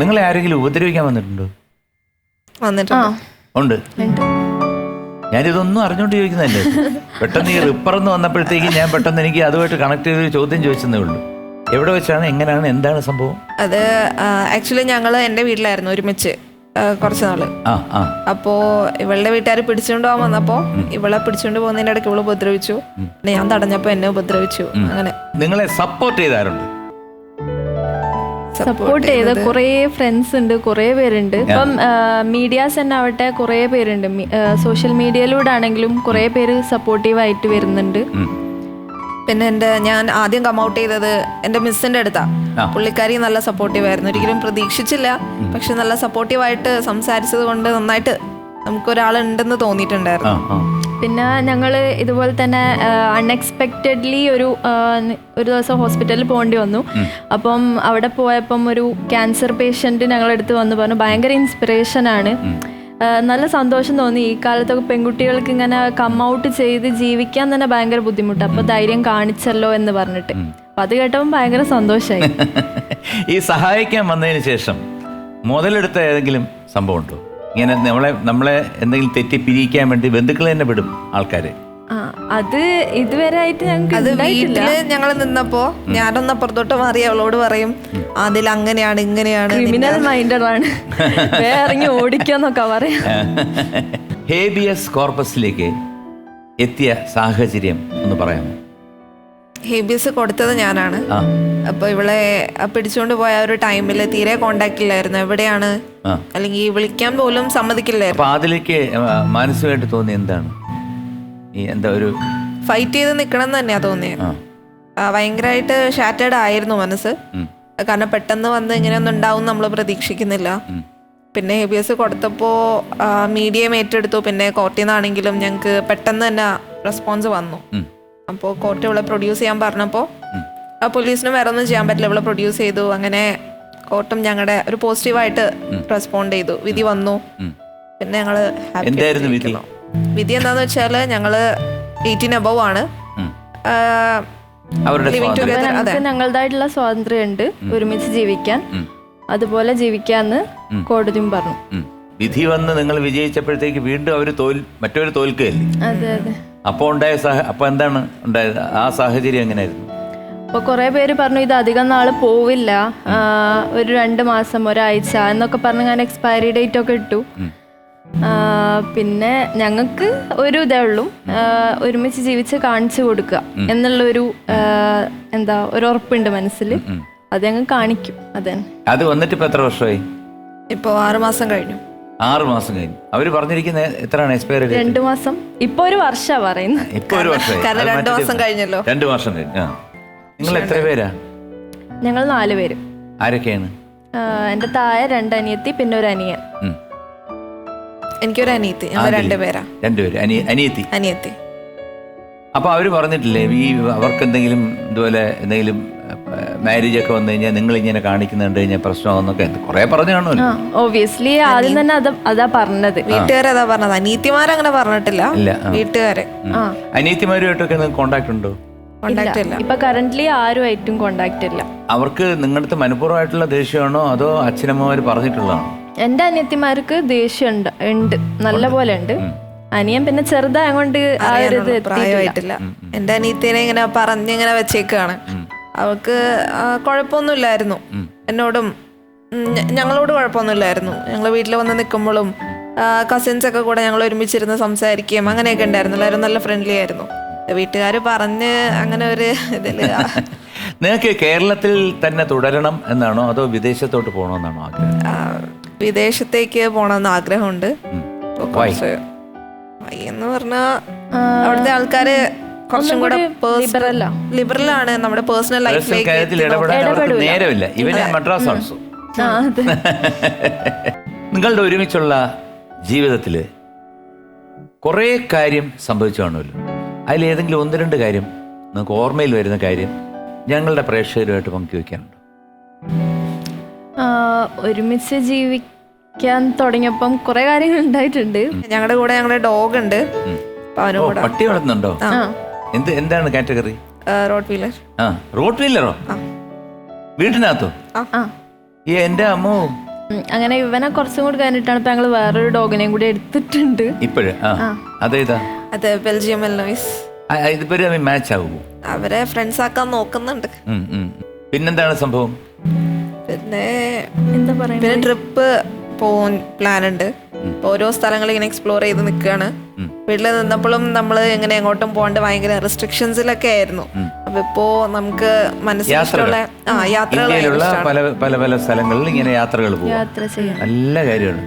നിങ്ങളെ ആരെങ്കിലും ഉപദ്രവിക്കാൻ വന്നിട്ടുണ്ടോ? ഉണ്ട്. ഞാനിതൊന്നും അറിഞ്ഞോണ്ട് ചോദിക്കുന്നതല്ലേ. പെട്ടെന്ന് ഈ റിപ്പറന്ന് വന്നപ്പോഴത്തേക്ക് ഞാൻ പെട്ടെന്ന് എനിക്ക് അതുമായിട്ട് കണക്ട് ചെയ്തൊരു ചോദ്യം ചോദിച്ചതേ ഉള്ളൂ. എവിടെ വെച്ചാണ്, എങ്ങനെയാണ്, എന്താണ് സംഭവം? അത് ആക്ച്വലി ഞങ്ങള് എൻ്റെ വീട്ടിലായിരുന്നു ഒരുമിച്ച് കുറച്ച് നാള്. അപ്പോ ഇവളുടെ വീട്ടുകാർ പിടിച്ചുകൊണ്ട് പോകാൻ വന്നപ്പോ ഇവളെ പിടിച്ചുകൊണ്ട് പോകുന്നതിന്റെ ഇടയ്ക്ക് ഇവള് ഉപദ്രവിച്ചു. പിന്നെ ഞാൻ തടഞ്ഞപ്പോ എന്നെ ഉപദ്രവിച്ചു. അങ്ങനെ നിങ്ങളെ സപ്പോർട്ട് ചെയ്താറുണ്ട്? സപ്പോർട്ട് ചെയ്ത കുറേ ഫ്രണ്ട്സ് ഉണ്ട്, കുറേ പേരുണ്ട്. ഇപ്പം മീഡിയാസ് തന്നെ ആവട്ടെ, കുറേ പേരുണ്ട്. സോഷ്യൽ മീഡിയയിലൂടെ ആണെങ്കിലും കുറേ പേര് സപ്പോർട്ടീവായിട്ട് വരുന്നുണ്ട്. പിന്നെ ഞാൻ ആദ്യം കം ഔട്ട് ചെയ്തത് എൻ്റെ മിസ്സിന്റെ അടുത്താ. പുള്ളിക്കാരി നല്ല സപ്പോർട്ടീവായിരുന്നു, ഒരിക്കലും പ്രതീക്ഷിച്ചില്ല. പക്ഷെ നല്ല സപ്പോർട്ടീവായിട്ട് സംസാരിച്ചത് കൊണ്ട് നന്നായിട്ട് നമുക്കൊരാളുണ്ടെന്ന് തോന്നിയിട്ടുണ്ടായിരുന്നു. പിന്നെ ഞങ്ങൾ ഇതുപോലെ തന്നെ അൺഎക്സ്പെക്റ്റഡ്ലി ഒരു ദിവസം ഹോസ്പിറ്റലിൽ പോകേണ്ടി വന്നു. അപ്പം അവിടെ പോയപ്പം ഒരു ക്യാൻസർ പേഷ്യൻ്റ് ഞങ്ങളടുത്ത് വന്ന് പറഞ്ഞു ഭയങ്കര ഇൻസ്പിറേഷനാണ്. നല്ല സന്തോഷം തോന്നി. ഈ കാലത്തൊക്കെ പെൺകുട്ടികൾക്ക് ഇങ്ങനെ കം ഔട്ട് ചെയ്ത് ജീവിക്കാൻ തന്നെ ഭയങ്കര ബുദ്ധിമുട്ടാണ്. അപ്പോൾ ധൈര്യം കാണിച്ചല്ലോ എന്ന് പറഞ്ഞിട്ട് അപ്പം അത് കേട്ടപ്പോൾ ഭയങ്കര സന്തോഷമായി. ഈ സഹായിക്കാൻ വന്നതിന് ശേഷം മുതലെടുത്ത ഏതെങ്കിലും സംഭവം ഉണ്ടോ? ഇങ്ങനെ നമ്മളെ എന്തെങ്കിലും തെറ്റി പിരിക്കാൻ വേണ്ടി ബന്ധുക്കൾ തന്നെ വിടും ആൾക്കാര്? അത് ഇതുവരെ ആയിട്ട് അത് വീട്ടില് ഞങ്ങൾ നിന്നപ്പോ ഞാനൊന്ന് അപ്പുറത്തോട്ട് മാറി അവളോട് പറയും അതിൽ അങ്ങനെയാണ് ഇങ്ങനെയാണ്, ക്രിമിനൽ മൈൻഡറാണ്, ഇറങ്ങി ഓടിക്കാന്നൊക്കെ പറയാം. ഹേബിയസ് കോർപ്പസിലേക്ക് എത്തിയ സാഹചര്യം ഒന്ന് പറയാമോ? ഹേബിയസ് കൊടുത്തത് ഞാനാണ്. അപ്പൊ ഇവളെ പിടിച്ചുകൊണ്ട് പോയ ഒരു ടൈമില് തീരെ കോണ്ടാക്ട് ഇല്ലായിരുന്നു. എവിടെയാണ് അല്ലെങ്കിൽ വിളിക്കാൻ പോലും സമ്മതിക്കില്ലായിരുന്നു. അപ്പൊ അതിലേക്ക് മാനസികമായിട്ട് തോന്നി എന്താണ്? എന്താ ഒരു ഫൈറ്റ് ചെയ്ത് നിക്കണം എന്ന് തന്നെയാ തോന്നിയത്. ഭയങ്കരമായിട്ട് ഷാറ്റേഡ് ആയിരുന്നു മനസ്സ്. കാരണം പെട്ടെന്ന് വന്ന് ഇങ്ങനെയൊന്നും ഉണ്ടാവും നമ്മൾ പ്രതീക്ഷിക്കുന്നില്ല. പിന്നെ ഹേബിയസ് കൊടുത്തപ്പോൾ മീഡിയം ഏറ്റെടുത്തു. പിന്നെ കോർട്ടിൽ നിന്നാണെങ്കിലും ഞങ്ങൾക്ക് പെട്ടെന്ന് തന്നെ റെസ്പോൺസ് വന്നു. അപ്പോൾ കോർട്ട് ഇവളെ പ്രൊഡ്യൂസ് ചെയ്യാൻ പറഞ്ഞപ്പോൾ പോലീസിന് വേറെ ഒന്നും ചെയ്യാൻ പറ്റില്ല, ഇവളെ പ്രൊഡ്യൂസ് ചെയ്തു. അങ്ങനെ കോർട്ടും ഞങ്ങളുടെ ഒരു പോസിറ്റീവായിട്ട് റെസ്പോണ്ട് ചെയ്തു. വിധി വന്നു. പിന്നെ ഞങ്ങള് വിധി എന്താന്ന് വെച്ചാല് ഞങ്ങള് 18 above ആണ്. ഞങ്ങളുടേതായിട്ടുള്ള സ്വാതന്ത്ര്യം ഉണ്ട് ഒരുമിച്ച് ജീവിക്കാൻ, അതുപോലെ ജീവിക്കാന്ന് കോടതിയും പറഞ്ഞു. വിധി വന്ന് നിങ്ങൾ വിജയിച്ചപ്പോഴത്തേക്ക് വീണ്ടും അവര് മറ്റൊരു തോൽക്കുകയല്ലേ? അതെ അതെ. അപ്പൊ എന്താണ് ഉണ്ടായത്? ആ സാഹചര്യം എങ്ങനെയായിരുന്നു? അപ്പോൾ കുറേ പേര് പറഞ്ഞു ഇത് അധികം നാൾ പോവില്ല, ഒരു 2 മാസം ഒരാഴ്ച എന്നൊക്കെ പറഞ്ഞ് ഞാൻ എക്സ്പയറി ഡേറ്റ് ഒക്കെ ഇട്ടു. പിന്നെ ഞങ്ങൾക്ക് ഒരു ഇതേ ഉള്ളൂ, ഒരുമിച്ച് ജീവിച്ച് കാണിച്ചു കൊടുക്കുക എന്നുള്ളൊരു ഒരു ഉറപ്പുണ്ട് മനസ്സിൽ. അത് ഞങ്ങൾ കാണിക്കും. അതെ. അത് വന്നിട്ട് ഇപ്പൊ എത്ര വർഷമായി? ഇപ്പൊ 6 മാസം കഴിഞ്ഞു. 6 മാസം കഴിഞ്ഞു. അവര് പറഞ്ഞിരിക്കുന്നത് എത്രയാണ് എക്സ്പയറി? 2 മാസം. ഇപ്പൊ ഒരു വർഷമാണ് പറയുന്നത്. ഇപ്പൊ ഒരു വർഷമായി. 2 മാസം കഴിഞ്ഞല്ലോ. 2 മാസം കഴിഞ്ഞു. നിങ്ങൾ എത്ര പേരാ? ഞങ്ങൾ 4 പേര്. ആരൊക്കെയാണ്? എന്റെ താഴെ 2 അനിയത്തി, പിന്നെ ഒരു അനിയൻ. എനിക്കൊരു അനിയത്തി. ഞങ്ങൾ 2 പേരാ. 2 പേര്. അനിയത്തി. അപ്പൊ അവര് പറഞ്ഞിട്ടില്ലേ അവർക്ക് എന്തെങ്കിലും ഇതുപോലെ എന്തെങ്കിലും മാരേജ് ഒക്കെ വന്നു കഴിഞ്ഞാൽ നിങ്ങൾ ഇങ്ങനെ കാണിക്കുന്നുണ്ട് കഴിഞ്ഞാൽ പ്രശ്നമാണെന്നൊക്കെ കുറെ പറഞ്ഞു കാണുമല്ലോ? ഓബിയസ്ലി ആദ്യം തന്നെ അതാ പറഞ്ഞത്. വീട്ടുകാരതാ പറഞ്ഞത്. അനിയത്തിമാരങ്ങനെ പറഞ്ഞിട്ടില്ല. വീട്ടുകാരെ. അനിയത്തിമാരുമായിട്ടൊക്കെ കോണ്ടാക്ട് ഉണ്ടോ? ഇപ്പൊ കറന്റ്ലി ആരുമായിട്ടും കോണ്ടാക്ട് ഇല്ല. അവർക്ക് നിങ്ങളുടെ അടുത്ത് മനഃപൂർവ്വമായിട്ടുള്ള ദേഷ്യമാണോ അതോ അച്ഛനമ്മമാര് പറഞ്ഞിട്ടുള്ളതാണോ? എന്റെ അനിയത്തിമാർക്ക് ദേഷ്യം ഉണ്ട്, നല്ല പോലെ ഉണ്ട്. അനിയൻ പിന്നെ ചെറുതായതുകൊണ്ട് ആ ഒരു ഇത് പ്രായമായിട്ടില്ല. എന്റെ അനിയത്തിനെ ഇങ്ങനെ പറഞ്ഞിങ്ങനെ വെച്ചേക്കാണ്. അവൾക്ക് കുഴപ്പമൊന്നുമില്ലായിരുന്നു എന്നോടും, ഞങ്ങളോട് കുഴപ്പമൊന്നുമില്ലായിരുന്നു. ഞങ്ങൾ വീട്ടിൽ വന്ന് നിൽക്കുമ്പോഴും കസിൻസ് ഒക്കെ കൂടെ ഞങ്ങൾ ഒരുമിച്ചിരുന്ന് സംസാരിക്കുകയും അങ്ങനെയൊക്കെ ഉണ്ടായിരുന്നു. എല്ലാവരും നല്ല ഫ്രണ്ട്ലി ആയിരുന്നു. വീട്ടുകാർ പറഞ്ഞ് അങ്ങനെ ഒരു ഇതില്. നിങ്ങൾക്ക് കേരളത്തിൽ തന്നെ തുടരണം എന്നാണോ അതോ വിദേശത്തോട്ട് പോകണമെന്നാണോ ആഗ്രഹം? വിദേശത്തേക്ക് പോകണമെന്ന് ആഗ്രഹമുണ്ട്. എന്ന് പറഞ്ഞാ അവിടുത്തെ ആൾക്കാര് കുറച്ചും കൂടെ ലിബറലാണ്. നമ്മുടെ പേഴ്സണൽ ലൈഫിലേക്ക് നേരമില്ല. നിങ്ങളുടെ ഒരുമിച്ചുള്ള ജീവിതത്തില് കുറെ കാര്യം സംഭവിച്ചു കാണുമല്ലോ. അതിലേതെങ്കിലും 1-2 കാര്യം നിങ്ങൾക്ക് ഓർമ്മയിൽ വരുന്ന കാര്യം ഞങ്ങളുടെ പ്രേക്ഷകരുമായിട്ട് പങ്കുവെക്കാനുണ്ടോ? ഒരുമിച്ച് ജീവിക്കാൻ തുടങ്ങിയപ്പം കുറെ കാര്യങ്ങൾ ഉണ്ടായിട്ടുണ്ട്. ഞങ്ങളുടെ കൂടെ ഞങ്ങളുടെ ഡോഗ് ഉണ്ട്. പട്ടി വളർത്തുന്നുണ്ടോ? എന്താണ് കാറ്റഗറി? Road wheeler. റോഡ് വീലറോ? വീട്ടിനകത്തോ? എന്റെ അമ്മോ, അങ്ങനെ ഇവനെ കുറച്ചും കൂടി കഴിഞ്ഞിട്ടാണ് ഇപ്പൊ ഞങ്ങള് വേറൊരു ഡോഗിനെയും കൂടി എടുത്തിട്ടുണ്ട്. ഇപ്പോഴും അതേതാ? അത് ബെൽജിയം മെൽനോയ്സ്. ഇതിപ്പോ മാച്ച് ആകുമോ? അവരെ ഫ്രണ്ട്സ് ആക്കാൻ നോക്കുന്നുണ്ട്. പിന്നെന്താണ് സംഭവം? പിന്നെ എന്താ പറയാ, പിന്നെ ട്രിപ്പ് പോകാൻ പ്ലാൻ ഉണ്ട്. ഓരോ സ്ഥലങ്ങൾ ഇങ്ങനെ എക്സ്പ്ലോർ ചെയ്ത് നിൽക്കുകയാണ്. വീട്ടിൽ നിന്നപ്പോഴും നമ്മൾ ഇങ്ങനെ എങ്ങോട്ടും പോകേണ്ട ഭയങ്കര റെസ്ട്രിക്ഷൻസിലൊക്കെ ആയിരുന്നു. അപ്പൊ ഇപ്പോ നമുക്ക് മനസ്സിലുള്ള യാത്രകൾ പല പല പല സ്ഥലങ്ങളിൽ ഇങ്ങനെ യാത്രകൾ പോകും. യാത്ര ചെയ്യാം. നല്ല കാര്യമാണ്.